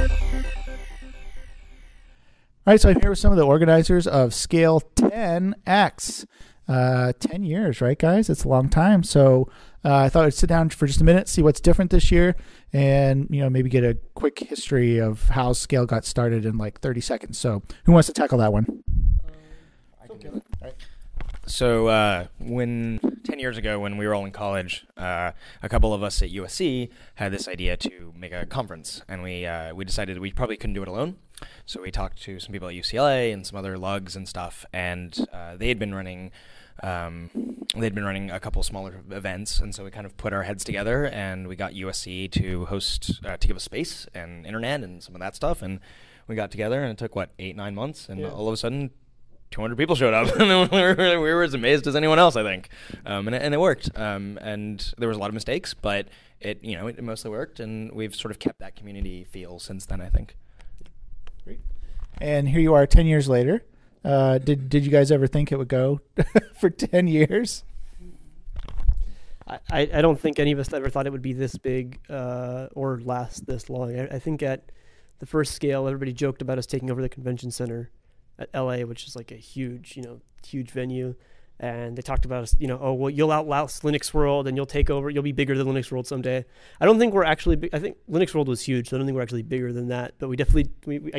All right, so I'm here with some of the organizers of SCaLE 10X. 10 years, right, guys? It's a long time. So I thought I'd sit down for just a minute, see what's different this year, and maybe get a quick history of how SCaLE got started in like 30 seconds. So who wants to tackle that one? I can do it. All right. So 10 years ago, when we were all in college, a couple of us at USC had this idea to make a conference, and we decided we probably couldn't do it alone. So we talked to some people at UCLA and some other lugs and stuff, and they had been running a couple smaller events, and so we kind of put our heads together, and we got USC to host, to give us space and internet and some of that stuff, and we got together, and it took 8-9 months, and all of a sudden 200 people showed up, and we were as amazed as anyone else, I think, and it worked. And there was a lot of mistakes, but it mostly worked, and we've sort of kept that community feel since then, I think. Great. And here you are 10 years later. Did you guys ever think it would go for 10 years? I don't think any of us ever thought it would be this big or last this long. I think at the first SCaLE, everybody joked about us taking over the convention center at LA, which is like a huge venue. And they talked about us, you'll outlast Linux World and you'll take over, you'll be bigger than Linux World someday. I don't think we're actually big. I think Linux World was huge, so I don't think we're actually bigger than that. But I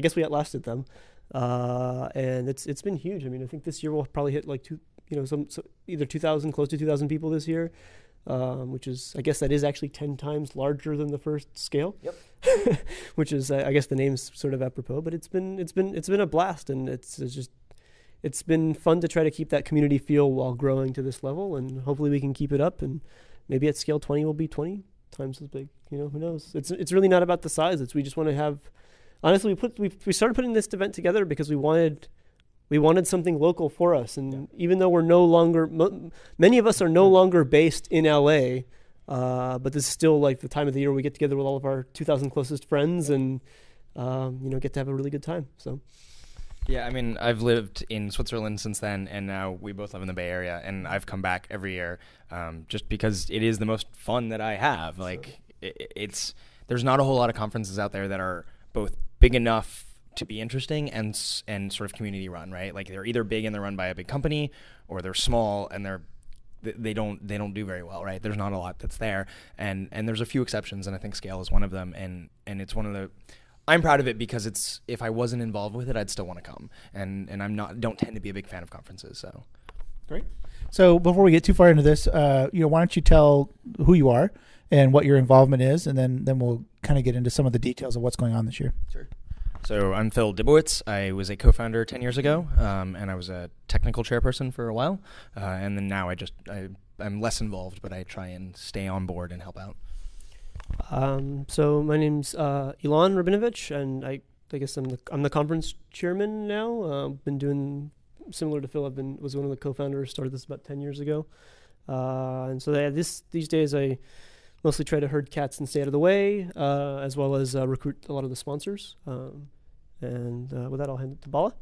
guess we outlasted them. And it's been huge. I mean, I think this year we'll probably hit either 2,000, close to 2,000 people this year, which is, I guess that is actually 10 times larger than the first SCaLE. Yep. Which is, I guess the name's sort of apropos, but it's been a blast, and it's been fun to try to keep that community feel while growing to this level, and hopefully we can keep it up, and maybe at SCaLE 20 will be 20 times as big. Who knows? It's really not about the size. We just want to have. Honestly, we started putting this event together because we wanted something local for us, and even though we're no longer, many of us are no longer based in LA, but this is still like the time of the year we get together with all of our 2,000 closest friends, and get to have a really good time. So. Yeah, I mean, I've lived in Switzerland since then, and now we both live in the Bay Area, and I've come back every year just because it is the most fun that I have. Like, there's not a whole lot of conferences out there that are both big enough to be interesting and sort of community run, right? Like, they're either big and they're run by a big company, or they're small and they don't do very well, right? There's not a lot that's there, and there's a few exceptions, and I think SCaLE is one of them, and it's one of the. I'm proud of it because if I wasn't involved with it, I'd still want to come, and don't tend to be a big fan of conferences. So, great. So before we get too far into this, why don't you tell who you are and what your involvement is, and then we'll kind of get into some of the details of what's going on this year. Sure. So I'm Phil Dibowitz. I was a co-founder 10 years ago, and I was a technical chairperson for a while, and then now I'm less involved, but I try and stay on board and help out. So my name's Ilan Rabinovitch, and I guess I'm the conference chairman now. Been doing similar to Phil. Was one of the co-founders. Started this about 10 years ago, and so these days I mostly try to herd cats and stay out of the way, as well as recruit a lot of the sponsors. And with that, I'll hand it to Bala.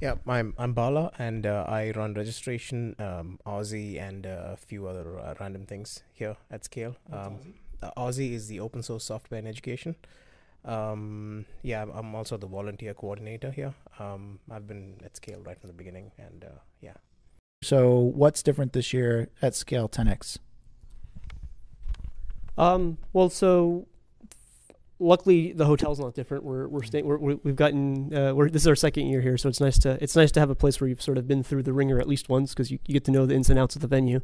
Yeah, I'm Bala, and I run registration, Aussie, and a few other random things here at SCaLE. Aussie is the open source software in education. I'm also the volunteer coordinator here. I've been at SCaLE right from the beginning, and yeah. So what's different this year at SCaLE 10X? So luckily the hotel's not different. We've gotten this is our second year here, so it's nice to have a place where you've sort of been through the ringer at least once, because you get to know the ins and outs of the venue.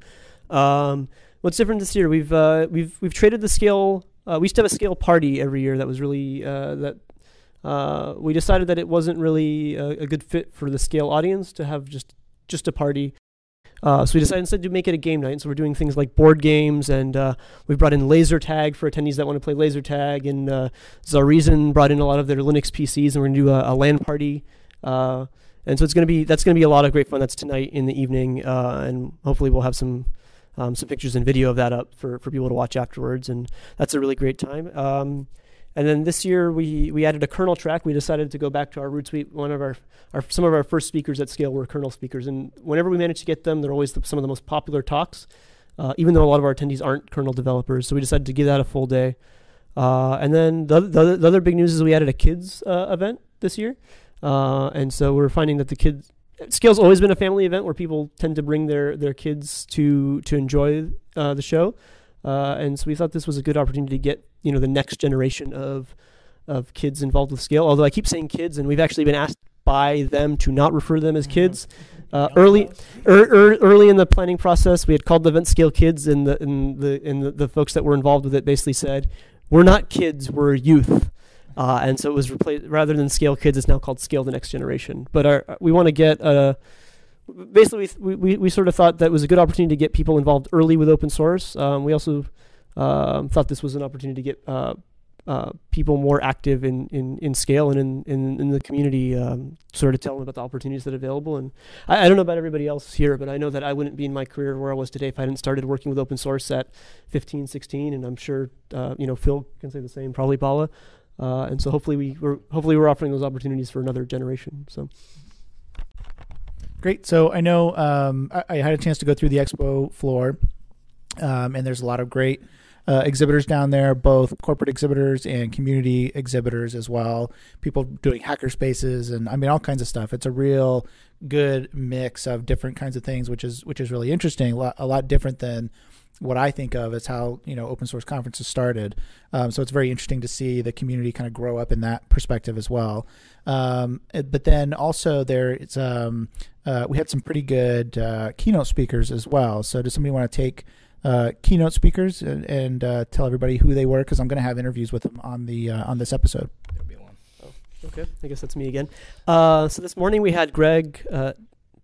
What's different this year? We've traded the SCaLE. We used to have a SCaLE party every year that was really we decided that it wasn't really a good fit for the SCaLE audience to have just a party. So we decided instead to make it a game night. So we're doing things like board games, and we've brought in laser tag for attendees that want to play laser tag. And Zareason brought in a lot of their Linux PCs, and we're going to do a LAN party. And so that's going to be a lot of great fun. That's tonight in the evening, and hopefully we'll have some pictures and video of that up for people to watch afterwards. And that's a really great time. And then this year we added a kernel track. We decided to go back to our roots. Some of our first speakers at SCaLE were kernel speakers, and whenever we manage to get them, they're always some of the most popular talks, even though a lot of our attendees aren't kernel developers. So we decided to give that a full day. And then the other big news is we added a kids event this year. And so we're finding that the kids... SCaLE's always been a family event where people tend to bring their kids to enjoy the show. And so we thought this was a good opportunity to get, the next generation of kids involved with SCaLE. Although I keep saying kids, and we've actually been asked by them to not refer to them as kids. Early in the planning process, we had called the event SCaLE Kids, and the folks that were involved with it basically said, "We're not kids, we're youth." And so it was replaced, rather than SCaLE Kids, it's now called SCaLE the Next Generation. But we want to get basically we sort of thought that was a good opportunity to get people involved early with open source. We also thought this was an opportunity to get people more active in SCaLE and in the community, sort of tell them about the opportunities that are available. And I don't know about everybody else here, but I know that I wouldn't be in my career where I was today if I hadn't started working with open source at 15, 16, and I'm sure Phil can say the same, probably Paula. And so hopefully we're offering those opportunities for another generation. So great. So I know I had a chance to go through the expo floor, and there's a lot of great exhibitors down there, both corporate exhibitors and community exhibitors as well. People doing hacker spaces and all kinds of stuff. It's a real good mix of different kinds of things, which is really interesting. A lot different than what I think of as how open source conferences started. So it's very interesting to see the community kind of grow up in that perspective as well. But then also we had some pretty good keynote speakers as well. So does somebody want to take keynote speakers and tell everybody who they were? Because I'm going to have interviews with them on this episode. There'll be one. Oh, okay. I guess that's me again. So this morning we had Greg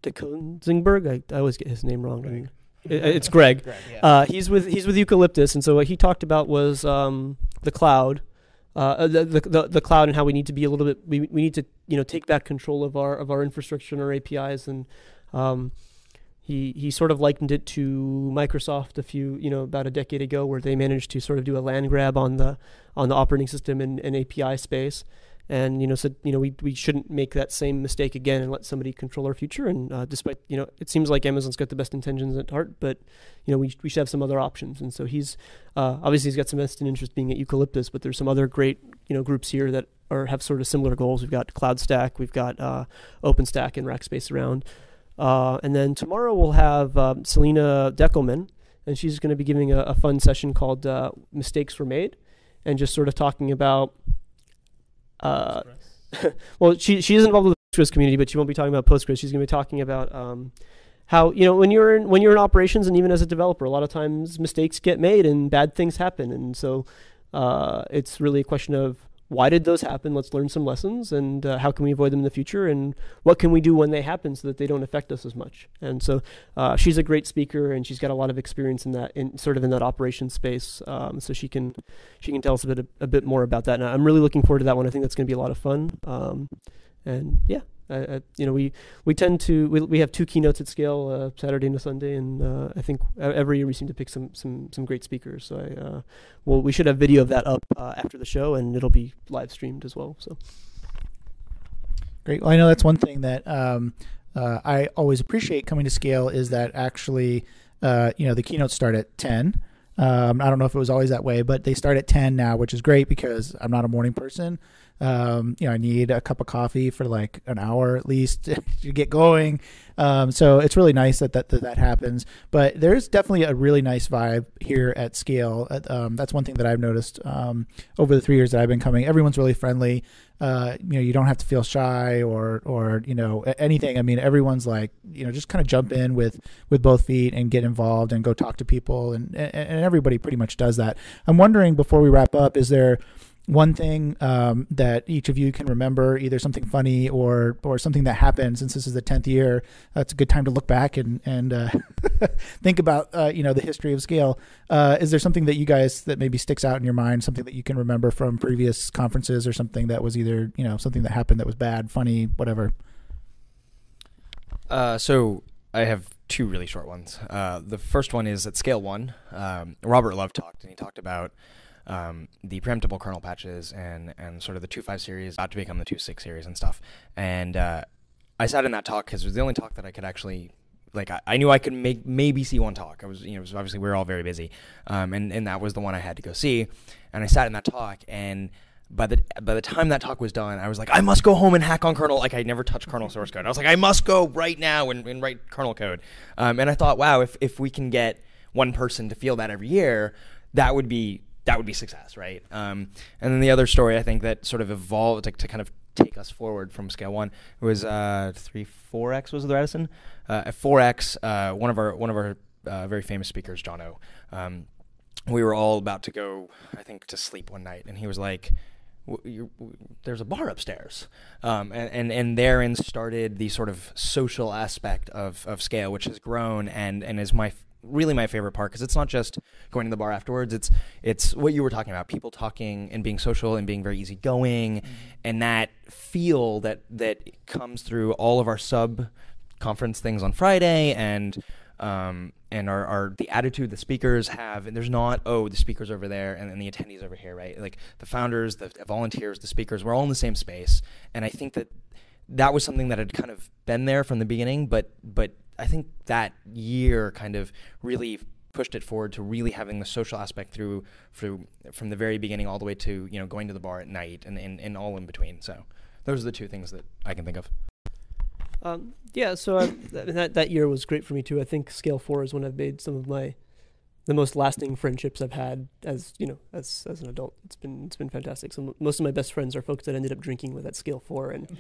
DeKonzingberg. I always get his name wrong. Greg. It's Greg. Greg, yeah. He's with Eucalyptus, and so what he talked about was the cloud, the cloud, and how we need to be a little bit. We need to take back control of our infrastructure and our APIs, and he sort of likened it to Microsoft about a decade ago, where they managed to sort of do a land grab on the operating system and API space. And said we shouldn't make that same mistake again and let somebody control our future. And despite it seems like Amazon's got the best intentions at heart, but we should have some other options. And so he's obviously he's got some vested interest being at Eucalyptus, but there's some other great groups here that have sort of similar goals. We've got CloudStack, we've got OpenStack and Rackspace around, and then tomorrow we'll have Selena Deckelman, and she's going to be giving a fun session called "Mistakes Were Made," and just sort of talking about. Well, she is involved with the Postgres community, but she won't be talking about Postgres. She's going to be talking about how when you're in operations and even as a developer, a lot of times mistakes get made and bad things happen, and so it's really a question of why did those happen? Let's learn some lessons, and how can we avoid them in the future, and what can we do when they happen so that they don't affect us as much. And so she's a great speaker, and she's got a lot of experience in that operations space. So she can tell us a bit more about that. And I'm really looking forward to that one. I think that's going to be a lot of fun. And yeah. We tend to we have two keynotes at SCaLE, Saturday and a Sunday, and I think every year we seem to pick some great speakers. So we should have video of that up after the show, and it'll be live streamed as well. So great. Well, I know that's one thing that I always appreciate coming to SCaLE is that actually the keynotes start at 10. I don't know if it was always that way, but they start at 10 now, which is great because I'm not a morning person. I need a cup of coffee for like an hour at least to get going. So it's really nice that happens. But there's definitely a really nice vibe here at SCaLE. That's one thing that I've noticed over the 3 years that I've been coming. Everyone's really friendly. You don't have to feel shy or anything. I mean, everyone's like, just kind of jump in with both feet and get involved and go talk to people. And everybody pretty much does that. I'm wondering, before we wrap up, is there one thing that each of you can remember, either something funny or something that happened since this is the 10th year? That's a good time to look back and think about the history of SCaLE. Is there something that you guys that maybe sticks out in your mind, something that you can remember from previous conferences, or something that was either something that happened that was bad, funny, whatever? So I have two really short ones. The first one is at SCaLE 1. Robert Love talked, and he talked about the preemptible kernel patches and sort of the 2.5 series about to become the 2.6 series and stuff. And I sat in that talk because it was the only talk that I could actually like I knew I could maybe see one talk. I was, you know, obviously we were all very busy, and that was the one I had to go see, and I sat in that talk, and by the time that talk was done, I was like, I must go home and hack on kernel. Like, I never touched kernel source code. I was like, I must go right now and write kernel code. And I thought, wow, if we can get one person to feel that every year, that would be success, right? And then the other story I think that sort of evolved to kind of take us forward from SCaLE 1 was 4X was the Radisson. At 4X, one of our very famous speakers, John O. We were all about to go, I think, to sleep one night, and he was like, there's a bar upstairs, and therein started the sort of social aspect of SCaLE, which has grown and is really my favorite part, because it's not just going to the bar afterwards. It's what you were talking about, people talking and being social and being very easygoing, and that feel that comes through all of our sub conference things on Friday, and our the attitude the speakers have, and there's not, oh, the speakers over there and the attendees over here, right? Like the founders, the volunteers, the speakers, we're all in the same space, and I think that was something that had kind of been there from the beginning, but I think that year kind of really pushed it forward to really having the social aspect through from the very beginning all the way to, you know, going to the bar at night and all in between. So those are the two things that I can think of. So that year was great for me too. I think SCaLE 4 is when I've made some of the most lasting friendships I've had as an adult. It's been fantastic. So most of my best friends are folks that ended up drinking with at SCaLE 4, and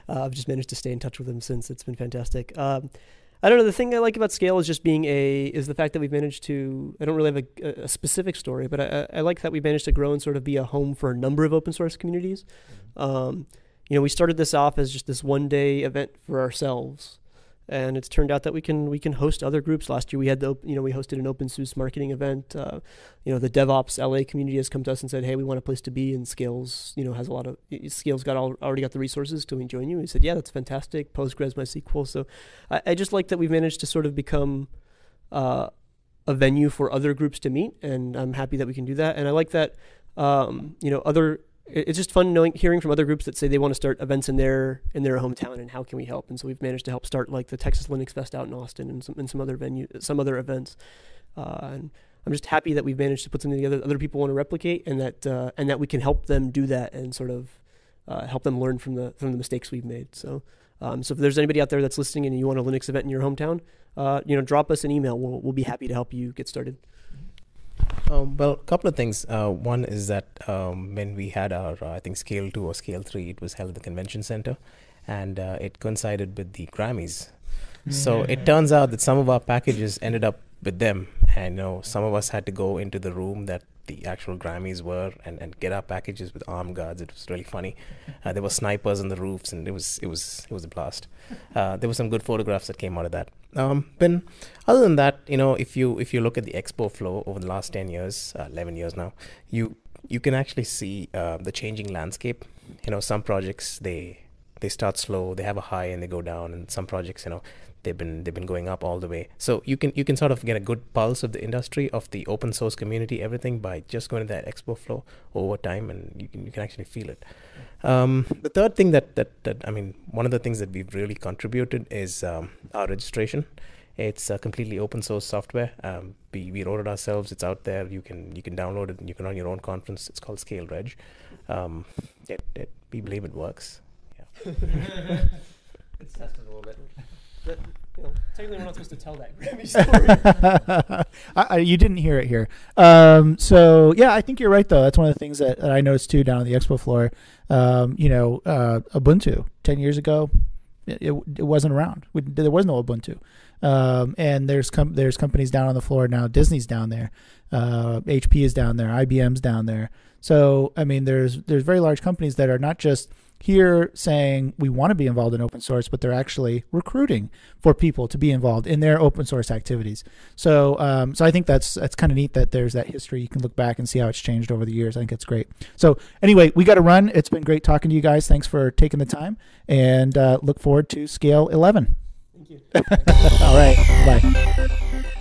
I've just managed to stay in touch with them since. It's been fantastic. I don't know. The thing I like about SCaLE is just is the fact that we've managed to. I don't really have a specific story, but I like that we've managed to grow and sort of be a home for a number of open source communities. We started this off as just this one-day event for ourselves, and it's turned out that we can host other groups. Last year we had we hosted an OpenSUSE marketing event. The DevOps LA community has come to us and said, hey, we want a place to be, and SCaLE's has a lot of SCaLE's already got the resources. Can we join you? We said, yeah, that's fantastic. Postgres, MySQL. So I just like that we've managed to sort of become a venue for other groups to meet, and I'm happy that we can do that. And I like that it's just fun hearing from other groups that say they want to start events in their hometown, and how can we help? And so we've managed to help start like the Texas Linux Fest out in Austin and some other events. And I'm just happy that we've managed to put something together that other people want to replicate, and that we can help them do that and sort of help them learn from the mistakes we've made. So if there's anybody out there that's listening and you want a Linux event in your hometown, drop us an email. We'll be happy to help you get started. Well, a couple of things. One is that when we had our, I think, SCaLE 2 or SCaLE 3, it was held at the convention center, and it coincided with the Grammys. So it turns out that some of our packages ended up with them, and some of us had to go into the room that the actual Grammys were and get our packages with armed guards. It was really funny. There were snipers on the roofs, and it was a blast. There were some good photographs that came out of that. But other than that, if you look at the expo flow over the last 10 years, 11 years now, you can actually see the changing landscape. Some projects they start slow, they have a high and they go down, and some projects they've been going up all the way. So you can sort of get a good pulse of the industry, of the open source community, everything, by just going to that expo flow over time, and you can actually feel it. The third thing that one of the things that we've really contributed is our registration. It's a completely open source software. We wrote it ourselves. It's out there. You can download it and you can run your own conference. It's called SCaLE Reg. We believe it works. Yeah. It's tested a little bit. But, technically we're not supposed to tell that Grammy story. You didn't hear it here. So yeah, I think you're right though. That's one of the things that I noticed too down on the expo floor. Ubuntu 10 years ago, it wasn't around. There was no Ubuntu. And there's companies down on the floor now. Disney's down there. HP is down there. IBM's down there. So, there's very large companies that are not just here saying we want to be involved in open source, but they're actually recruiting for people to be involved in their open source activities. So I think that's kind of neat that there's that history. You can look back and see how it's changed over the years. I think it's great. So anyway, we got to run. It's been great talking to you guys. Thanks for taking the time, and look forward to SCaLE 11. Thank you. All right. Bye.